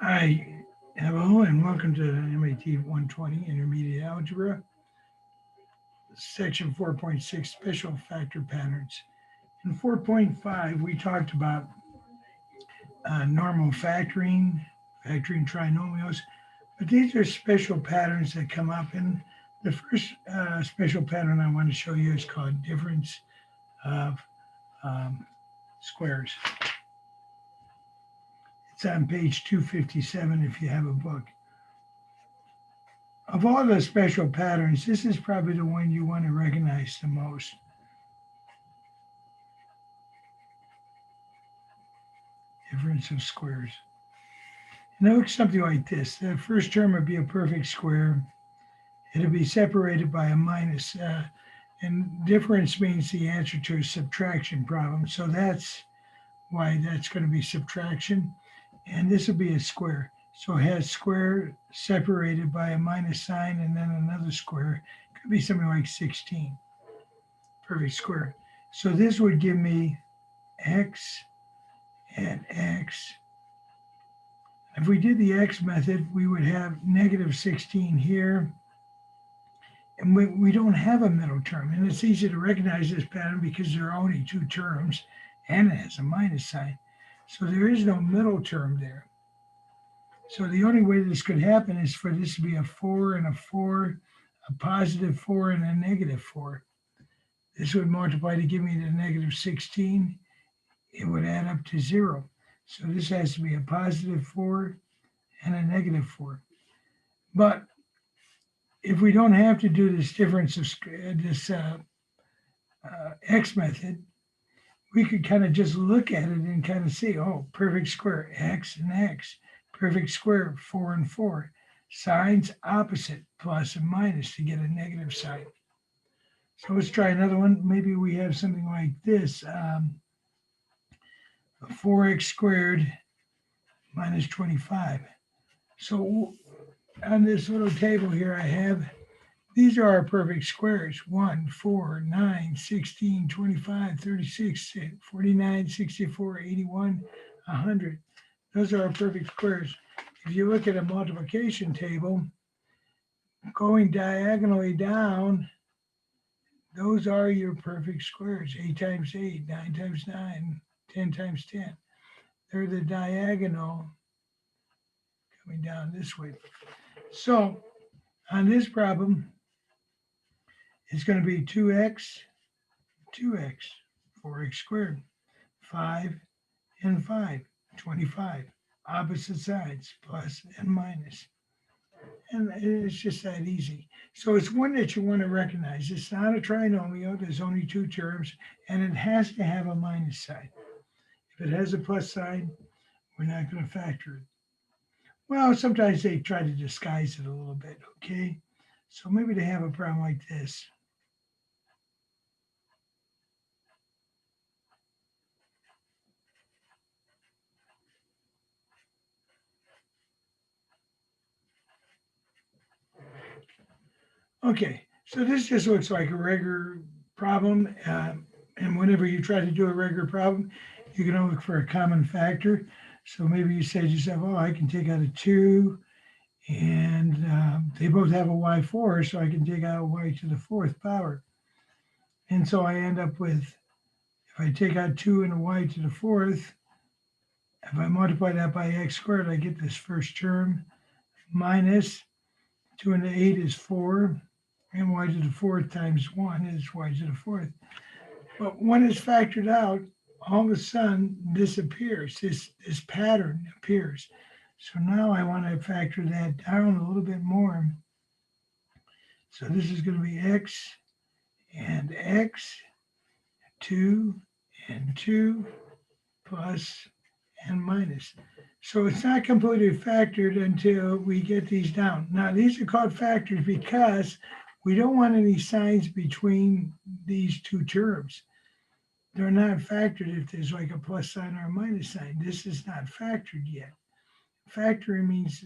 Hi, hello, and welcome to MAT 120 Intermediate Algebra, Section 4.6 Special Factor Patterns. In 4.5, we talked about normal factoring, factoring trinomials, but these are special patterns that come up. And the first special pattern I want to show you is called difference of um, squares. It's on page 257 if you have a book. Of all the special patterns, this is probably the one you want to recognize the most. Difference of squares. And it looks something like this. The first term would be a perfect square. It'll be separated by a minus. And difference means the answer to a subtraction problem. So that's why that's going to be subtraction. And this will be a square. So it has square separated by a minus sign and then another square. It could be something like 16. Perfect square. So this would give me x and x. If we did the x method, we would have negative 16 here. And we don't have a middle term. And it's easy to recognize this pattern because there are only two terms and it has a minus sign. So there is no middle term there. So the only way this could happen is for this to be a 4 and a 4, a positive 4 and a negative 4. This would multiply to give me the negative 16. It would add up to 0. So this has to be a positive 4 and a negative 4. But if we don't have to do this difference of this x method, we could kind of just look at it and kind of see, oh, perfect square, x and x. Perfect square, 4 and 4. Signs opposite, plus and minus to get a negative sign. So let's try another one. Maybe we have something like this. 4x squared minus 25. So on this little table here, I have, these are our perfect squares. 1, 4, 9, 16, 25, 36, 49, 64, 81, 100. Those are our perfect squares. If you look at a multiplication table, going diagonally down, those are your perfect squares. 8 times 8, 9 times 9, 10 times 10. They're the diagonal coming down this way. So on this problem, it's going to be 2x, 2x, 4x squared, 5 and 5, 25. Opposite sides, plus and minus. And it's just that easy. So it's one that you want to recognize. It's not a trinomial. There's only two terms, and it has to have a minus sign. If it has a plus sign, we're not going to factor it. Well, sometimes they try to disguise it a little bit, okay? So maybe they have a problem like this. Okay, so this just looks like a regular problem. And whenever you try to do a regular problem, you can look for a common factor. So maybe you say to yourself, oh, I can take out a 2, and they both have a y4, so I can take out y to the 4th power. And so I end up with, if I take out 2 and a y to the 4th, if I multiply that by x squared, I get this first term minus 2 and the 8 is 4, and y to the 4th times 1 is y to the 4th. But when it's factored out, all of a sudden this appears, this pattern appears. So now I want to factor that down a little bit more. So this is going to be x and x, 2 and 2, plus and minus. So it's not completely factored until we get these down. Now these are called factors because we don't want any signs between these two terms. They're not factored if there's like a plus sign or a minus sign. This is not factored yet. Factoring means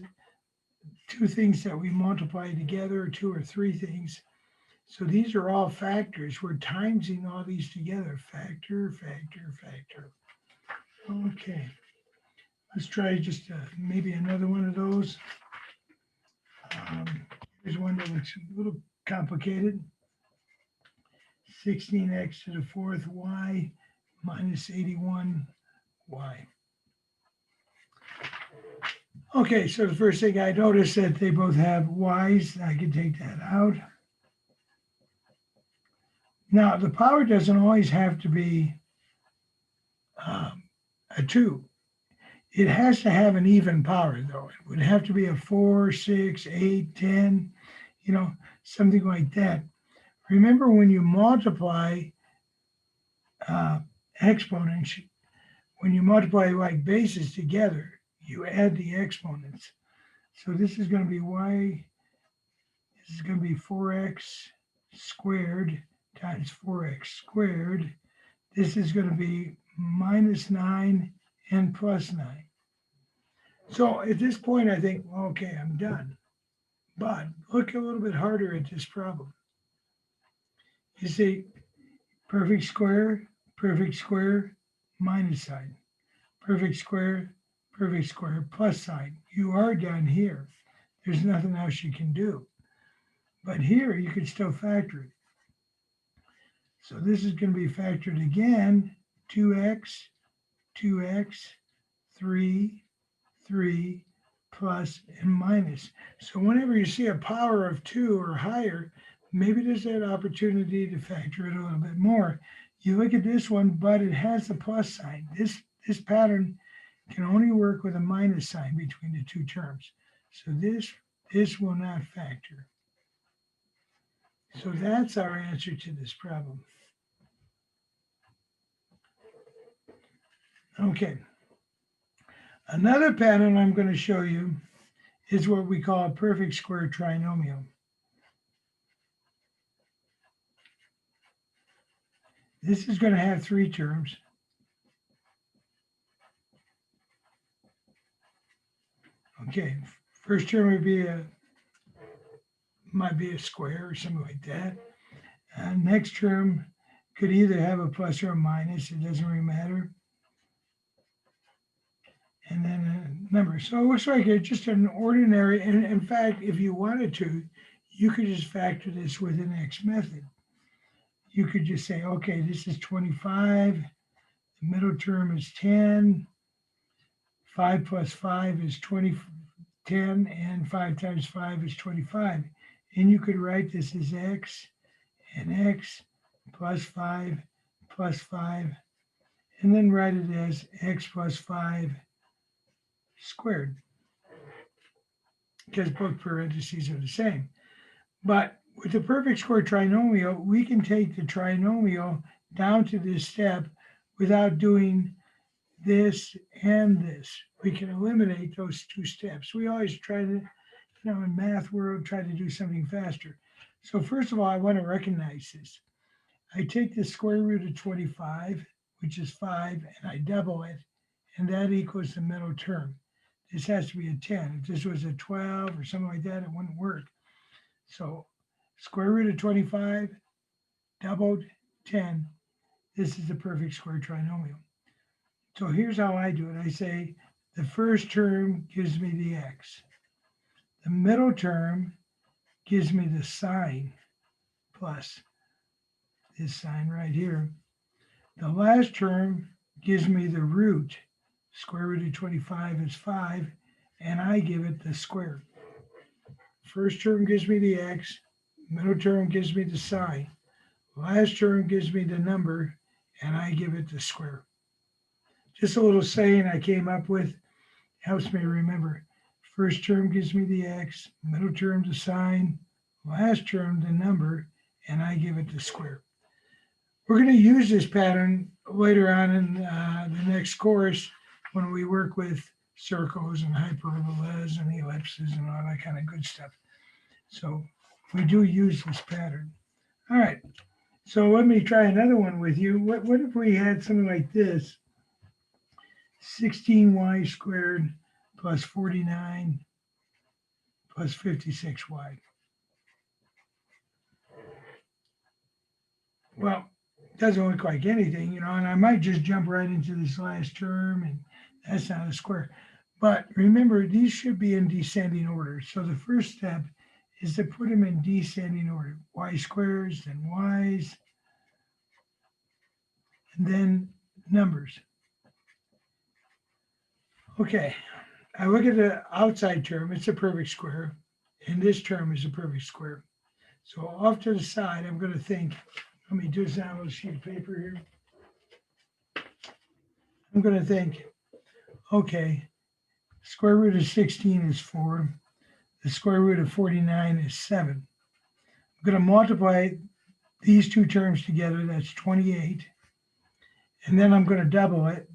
two things that we multiply together, or two or three things. So these are all factors. We're timesing all these together. Factor, factor, factor. Okay. Let's try just maybe another one of those. Here's one that looks a little complicated. 16x to the fourth y minus 81y. Okay, so the first thing I noticed that they both have y's. I can take that out. Now, the power doesn't always have to be a 2. It has to have an even power, though. It would have to be a 4, 6, 8, 10, something like that. Remember, when you multiply exponents, when you multiply like bases together, you add the exponents. So this is going to be y, this is going to be 4x squared times 4x squared. This is going to be minus 9 and plus 9. So at this point, I think, okay, I'm done. But look a little bit harder at this problem. You see, perfect square, minus sign. Perfect square, plus sign. You are done here. There's nothing else you can do. But here, you can still factor it. So this is going to be factored again, 2x, 3, plus, and minus. So whenever you see a power of 2 or higher, maybe there's that opportunity to factor it a little bit more. You look at this one, but it has the plus sign. This pattern can only work with a minus sign between the two terms. So this will not factor. So that's our answer to this problem. Okay. Another pattern I'm going to show you is what we call a perfect square trinomial. This is going to have 3 terms. Okay, first term might be a square or something like that. Next term could either have a plus or a minus, it doesn't really matter. And then a number. So it looks like it's just an ordinary, and in fact, if you wanted to, you could just factor this with an X method. You could just say, okay, this is 25, the middle term is 10, 5 plus 5 is 10, and 5 times 5 is 25. And you could write this as x, and x plus 5, and then write it as x plus 5 squared, because both parentheses are the same. But with the perfect square trinomial, we can take the trinomial down to this step without doing this and this. We can eliminate those 2 steps. We always try to, in math world, try to do something faster. So first of all, I want to recognize this. I take the square root of 25, which is 5, and I double it, and that equals the middle term. This has to be a 10. If this was a 12 or something like that, it wouldn't work. So square root of 25, doubled, 10. This is the perfect square trinomial. So here's how I do it. I say the first term gives me the x. The middle term gives me the sign plus this sign right here. The last term gives me the root. Square root of 25 is 5, and I give it the square. First term gives me the x. Middle term gives me the sign. Last term gives me the number, and I give it the square. Just a little saying I came up with, helps me remember. First term gives me the x, middle term the sign, last term the number, and I give it the square. We're going to use this pattern later on in the next course when we work with circles and hyperbolas and ellipses and all that kind of good stuff. So we do use this pattern. All right, so let me try another one with you. What if we had something like this? 16y squared plus 49 plus 56y. Well, it doesn't look like anything, and I might just jump right into this last term, and That's not a square. But remember, these should be in descending order. So the first step is to put them in descending order. Y squares, then y's, and then numbers. Okay, I look at the outside term, it's a perfect square, and this term is a perfect square. So off to the side, I'm going to think, let me do this on a little sheet of paper here. I'm going to think, okay, square root of 16 is 4. The square root of 49 is 7. I'm going to multiply these two terms together, that's 28. And then I'm going to double it,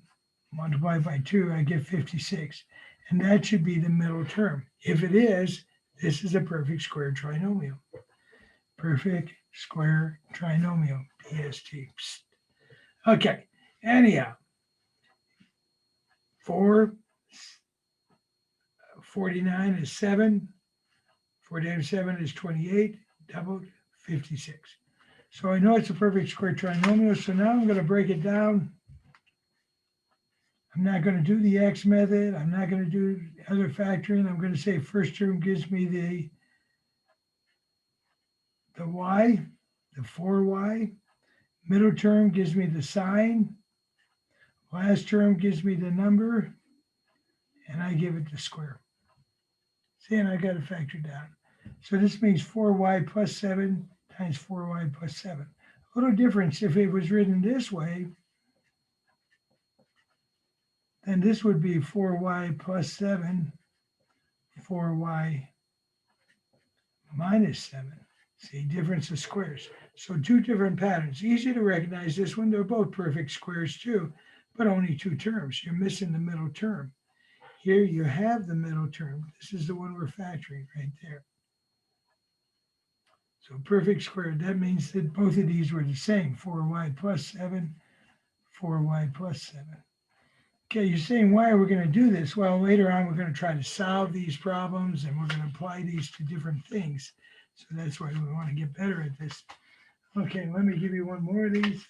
multiply by 2, I get 56. And that should be the middle term. If it is, this is a perfect square trinomial. Perfect square trinomial, PST. Okay, anyhow, 49 is 7, 4 times 7 is 28, doubled, 56. So I know it's a perfect square trinomial, so now I'm going to break it down. I'm not going to do the x method. I'm not going to do other factoring. I'm going to say first term gives me the y, the 4y. Middle term gives me the sign. Last term gives me the number, and I give it the square. See, and I got to factor down. So this means 4y plus 7 times 4y plus 7. A little difference if it was written this way, then this would be 4y plus 7, 4y minus 7. See, difference of squares. So two different patterns. Easy to recognize this one. They're both perfect squares too, but only two terms. You're missing the middle term. Here you have the middle term. This is the one we're factoring right there. So perfect square, that means that both of these were the same. 4y plus 7, 4y plus 7. Okay, you're saying, why are we going to do this? Well, later on, we're going to try to solve these problems, and we're going to apply these to different things. So that's why we want to get better at this. Okay, let me give you one more of these.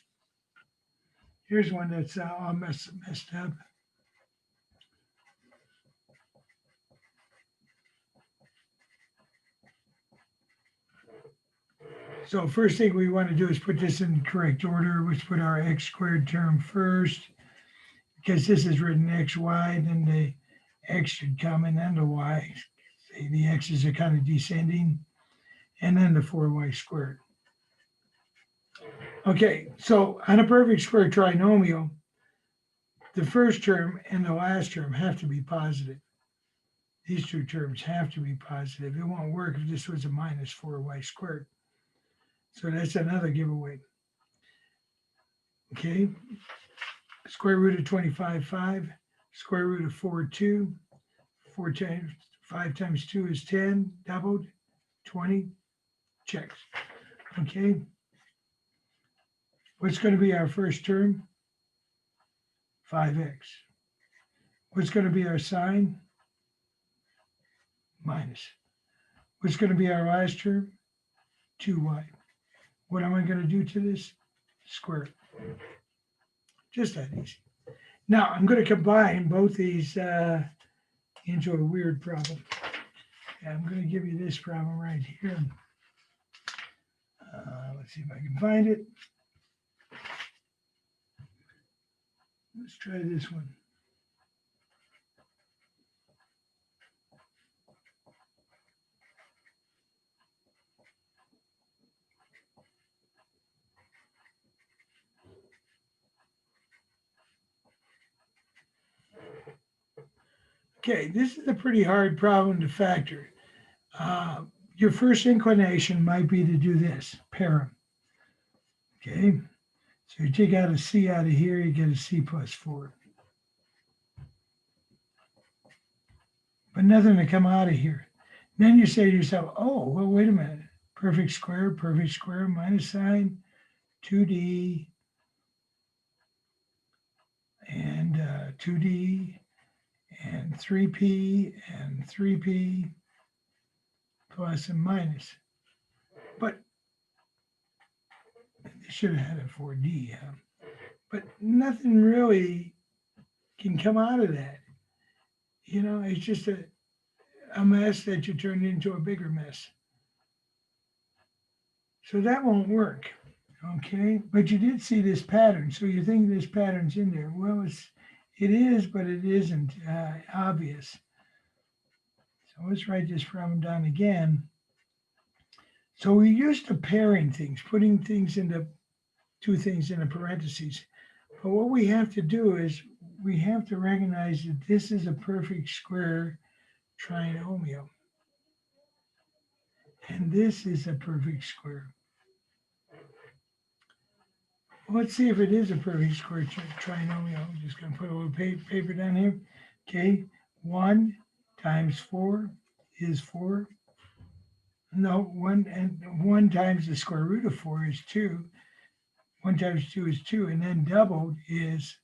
Here's one that's all messed up. So first thing we want to do is put this in correct order. Let's put our x squared term first, because this is written xy, then the x should come and then the y. See, the x's are kind of descending, and then the 4y squared. Okay, so on a perfect square trinomial, the first term and the last term have to be positive. These two terms have to be positive. It won't work if this was a minus 4y squared. So that's another giveaway. Okay, square root of 25, 5. Square root of 4, 2. 4 times 5 times 2 is 10, doubled, 20, checks. Okay, what's going to be our first term? 5x. What's going to be our sign? Minus. What's going to be our last term? 2y. What am I going to do to this? Square it. Just that easy. Now, I'm going to combine both these into a weird problem. And I'm going to give you this problem right here. Let's see if I can find it. Let's try this one. Okay, this is a pretty hard problem to factor. Your first inclination might be to do this, pair them. Okay, so you take out a c out of here, you get a c plus 4. But nothing to come out of here. Then you say to yourself, oh, well, wait a minute. Perfect square, minus sign, 2d, and 2d, and 3p, and 3p, plus and minus. But they should have had a 4d, huh? But nothing really can come out of that. It's just a mess that you turned into a bigger mess. So that won't work. Okay, but you did see this pattern, so you think this pattern's in there. Well, it is, but it isn't obvious. So let's write this problem down again. So we're used to pairing things, putting things into two things in a parentheses. But what we have to do is we have to recognize that this is a perfect square trinomial. And this is a perfect square. Let's see if it is a perfect square trinomial. I'm just going to put a little paper down here. Okay, 1 times 4 is 4. No, 1 times the square root of 4 is 2. 1 times 2 is 2, and then doubled is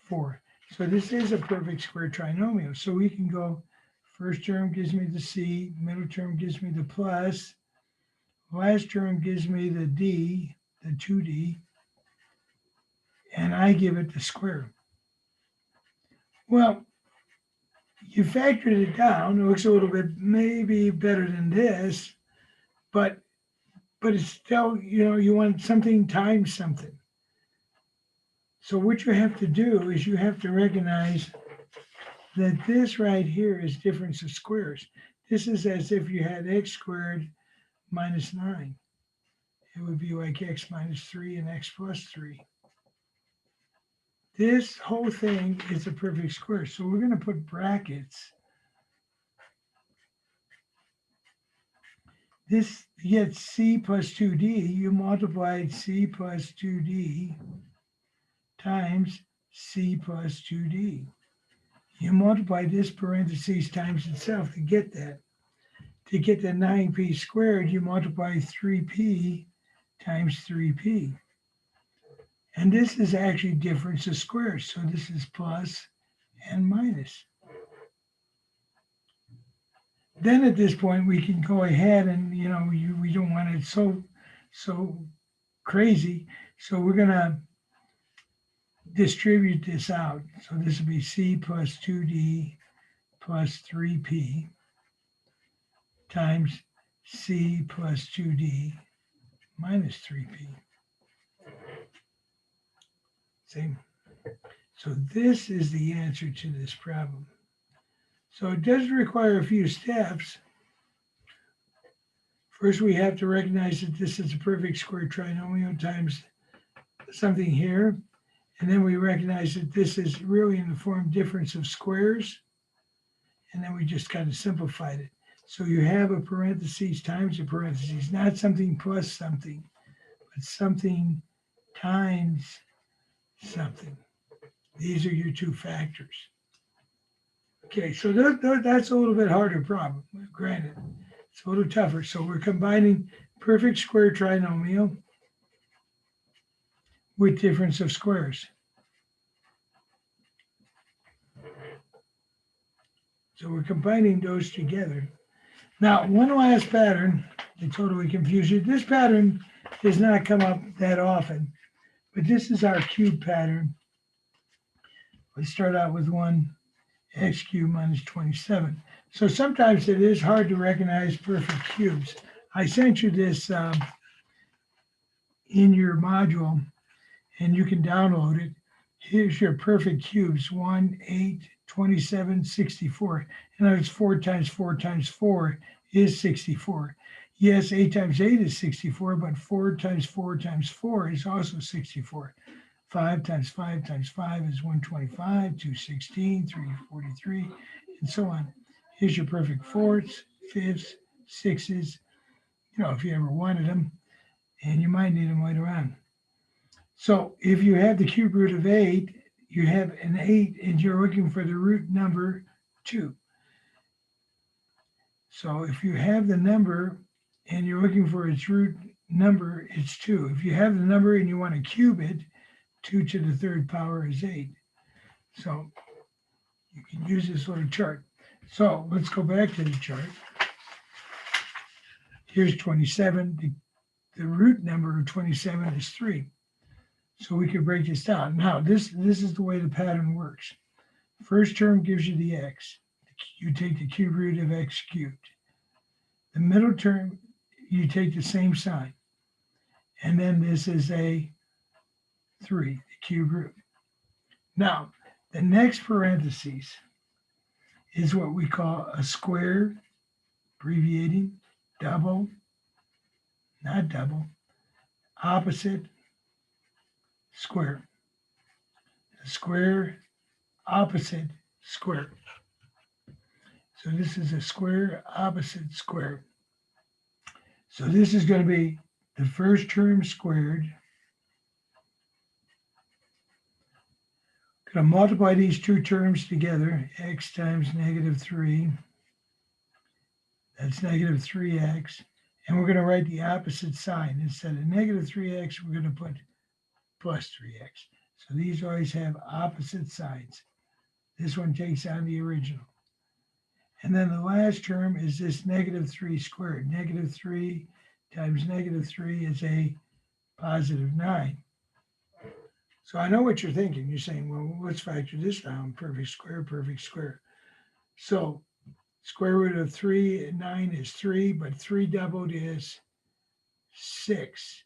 4. So this is a perfect square trinomial. So we can go, first term gives me the c, middle term gives me the plus, last term gives me the d, the 2d, and I give it the square. Well, you factored it down. It looks a little bit maybe better than this, but it's still, you want something times something. So what you have to do is you have to recognize that this right here is difference of squares. This is as if you had x squared minus 9. It would be like x minus 3 and x plus 3. This whole thing is a perfect square. So we're going to put brackets. This gets c plus 2d. You multiplied c plus 2d times c plus 2d. You multiply this parentheses times itself to get that. To get the 9p squared, you multiply 3p times 3p. And this is actually difference of squares. So this is plus and minus. Then at this point, we can go ahead and, we don't want it so crazy. So we're going to distribute this out. So this will be c plus 2d plus 3p times c plus 2d minus 3p. See? So this is the answer to this problem. So it does require a few steps. First, we have to recognize that this is a perfect square trinomial times something here. And then we recognize that this is really in the form difference of squares. And then we just kind of simplified it. So you have a parentheses times a parentheses, not something plus something, but something times something. These are your two factors. Okay, so that's a little bit harder problem, granted. It's a little tougher. So we're combining perfect square trinomial with difference of squares. So we're combining those together. Now, one last pattern to totally confuse you. This pattern does not come up that often, but this is our cube pattern. Let's start out with 1x cubed minus 27. So sometimes it is hard to recognize perfect cubes. I sent you this in your module, and you can download it. Here's your perfect cubes, 1, 8, 27, 64. And it's 4 times 4 times 4 is 64. Yes, 8 times 8 is 64, but 4 times 4 times 4 is also 64. 5 times 5 times 5 is 125, 216, 343, and so on. Here's your perfect fourths, fifths, sixes, if you ever wanted them, and you might need them later on. So if you have the cube root of 8, you have an 8, and you're looking for the root number 2. So if you have the number and you're looking for its root number, it's 2. If you have the number and you want to cube it, 2 to the third power is 8. So you can use this little chart. So let's go back to the chart. Here's 27. The root number of 27 is 3. So we could break this down. Now, this is the way the pattern works. First term gives you the x. You take the cube root of x cubed. The middle term, you take the same sign. And then this is a 3, the cube root. Now, the next parentheses is what we call a square, abbreviating, double, not double, opposite, square. The square, opposite, square. So this is a square, opposite, square. So this is going to be the first term squared. Going to multiply these two terms together, x times -3. That's -3x. And we're going to write the opposite sign. Instead of -3x, we're going to put +3x. So these always have opposite signs. This one takes on the original. And then the last term is this -3 squared. -3 times -3 is a +9. So I know what you're thinking. You're saying, well, let's factor this down. Perfect square, perfect square. So square root of 3 and 9 is 3, but 3 doubled is 6.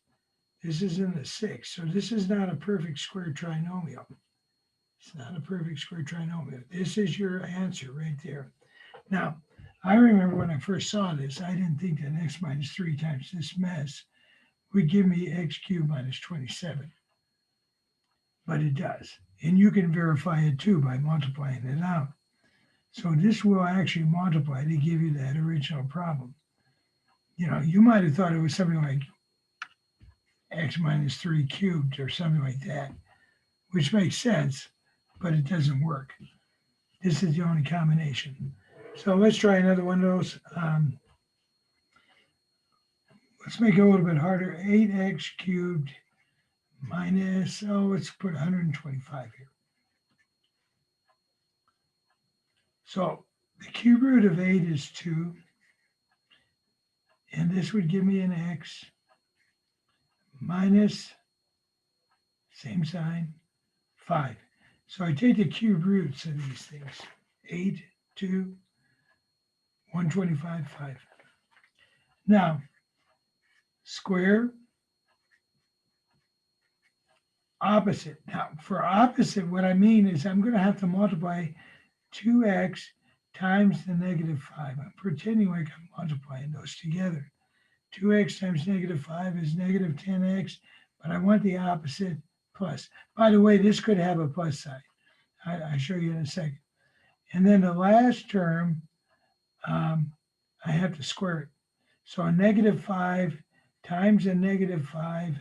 This is in the 6. So this is not a perfect square trinomial. It's not a perfect square trinomial. This is your answer right there. Now, I remember when I first saw this, I didn't think that x minus 3 times this mess would give me x cubed minus 27. But it does. And you can verify it too by multiplying it out. So this will actually multiply to give you that original problem. You know, you might have thought it was something like x minus 3 cubed or something like that, which makes sense, but it doesn't work. This is the only combination. So let's try another one of those. Let's make it a little bit harder. 8x cubed minus, let's put 125 here. So the cube root of 8 is 2. And this would give me an x minus, same sign, 5. So I take the cube roots of these things. 8, 2, 125, 5. Now, square, opposite. Now, for opposite, what I mean is I'm going to have to multiply 2x times the -5. I'm pretending like I'm multiplying those together. 2x times -5 is -10x, but I want the opposite plus. By the way, this could have a plus sign. I'll show you in a second. And then the last term, I have to square it. So a -5 times a -5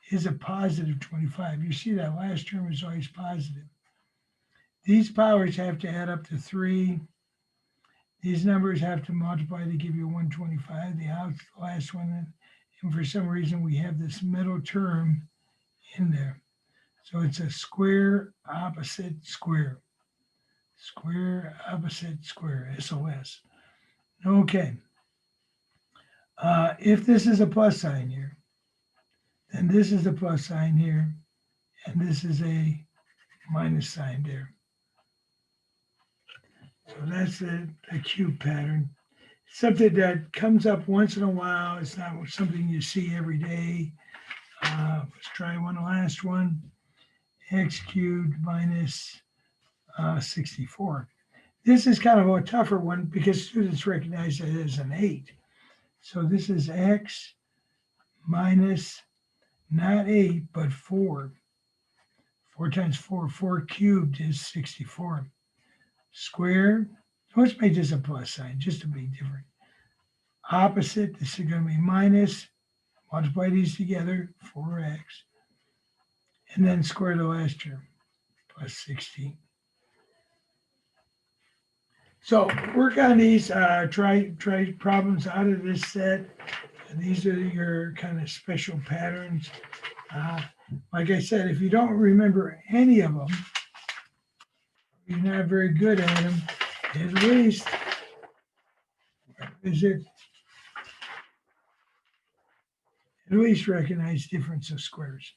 is a +25. You see that last term is always positive. These powers have to add up to 3. These numbers have to multiply to give you 125, the last one. And for some reason, we have this middle term in there. So it's a square opposite square. Square opposite square, SOS. Okay. If this is a plus sign here, then this is a plus sign here, and this is a minus sign there. So that's a cube pattern. Something that comes up once in a while. It's not something you see every day. Let's try one last one. X cubed minus 64. This is kind of a tougher one because students recognize it as an 8. So this is x minus not 8, but 4. 4 times 4, 4 cubed is 64. Squared, let's make this a plus sign just to be different. Opposite, this is going to be minus, multiply these together, 4x, and then square the last term, plus 16. So work on these, try problems out of this set. And these are your kind of special patterns. Like I said, if you don't remember any of them, you're not very good at them, at least, at least recognize difference of squares.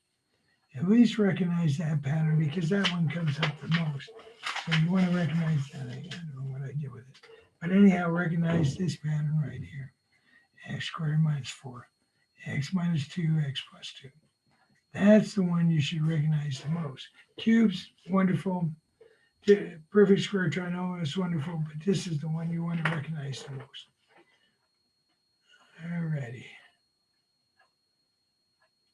At least recognize that pattern because that one comes up the most. So you want to recognize that. I don't know what I did with it. But anyhow, recognize this pattern right here. X squared minus 4. X minus 2, x plus 2. That's the one you should recognize the most. Cubes, wonderful. Perfect square trinomial is wonderful, but this is the one you want to recognize the most. Alrighty.